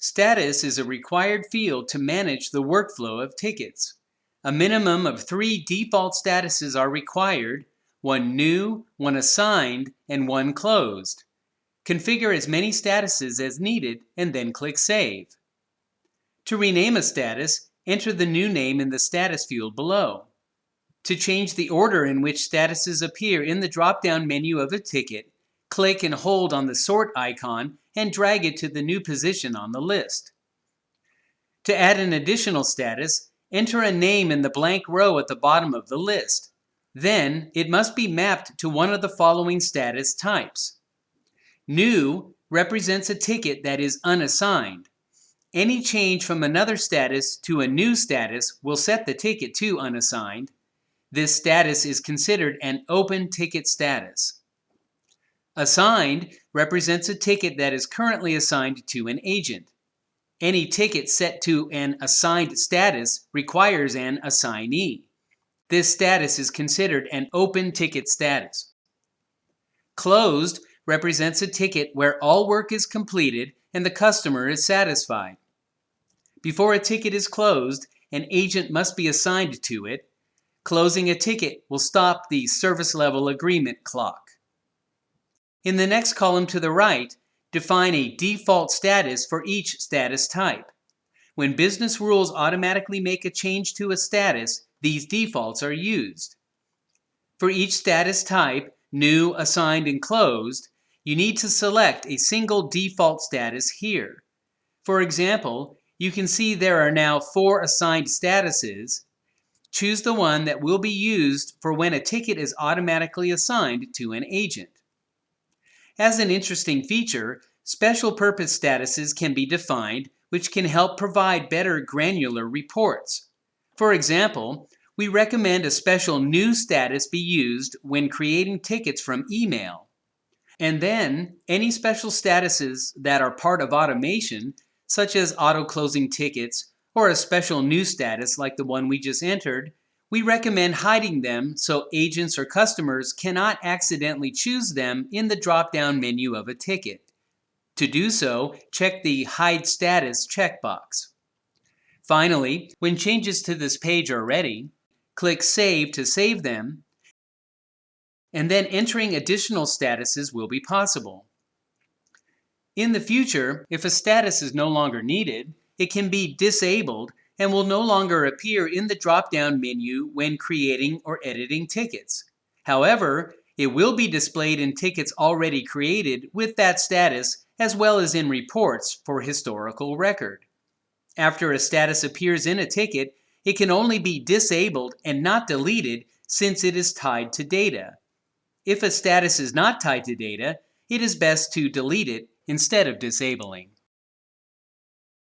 Status is a required field to manage the workflow of tickets. A minimum of 3 default statuses are required: 1 new, 1 assigned, and 1 closed. Configure as many statuses as needed and then click Save. To rename a status, enter the new name in the status field below. To change the order in which statuses appear in the drop-down menu of a ticket, click and hold on the sort icon and drag it to the new position on the list. To add an additional status, enter a name in the blank row at the bottom of the list. Then, it must be mapped to one of the following status types. New represents a ticket that is unassigned. Any change from another status to a new status will set the ticket to unassigned. This status is considered an open ticket status. Assigned represents a ticket that is currently assigned to an agent. Any ticket set to an assigned status requires an assignee. This status is considered an open ticket status. Closed represents a ticket where all work is completed and the customer is satisfied. Before a ticket is closed, an agent must be assigned to it. Closing a ticket will stop the service level agreement clock. In the next column to the right, define a default status for each status type. When business rules automatically make a change to a status, these defaults are used. For each status type, new, assigned, and closed, you need to select a single default status here. For example, you can see there are now 4 assigned statuses. Choose the one that will be used for when a ticket is automatically assigned to an agent. As an interesting feature, special purpose statuses can be defined, which can help provide better granular reports. For example, we recommend a special new status be used when creating tickets from email. And then, any special statuses that are part of automation, such as auto-closing tickets, or a special new status like the one we just entered, we recommend hiding them so agents or customers cannot accidentally choose them in the drop-down menu of a ticket. To do so, check the Hide Status checkbox. Finally, when changes to this page are ready, click Save to save them, and then entering additional statuses will be possible. In the future, if a status is no longer needed, it can be disabled and will no longer appear in the drop-down menu when creating or editing tickets. However, it will be displayed in tickets already created with that status, as well as in reports for historical record. After a status appears in a ticket, it can only be disabled and not deleted since it is tied to data. If a status is not tied to data, it is best to delete it instead of disabling.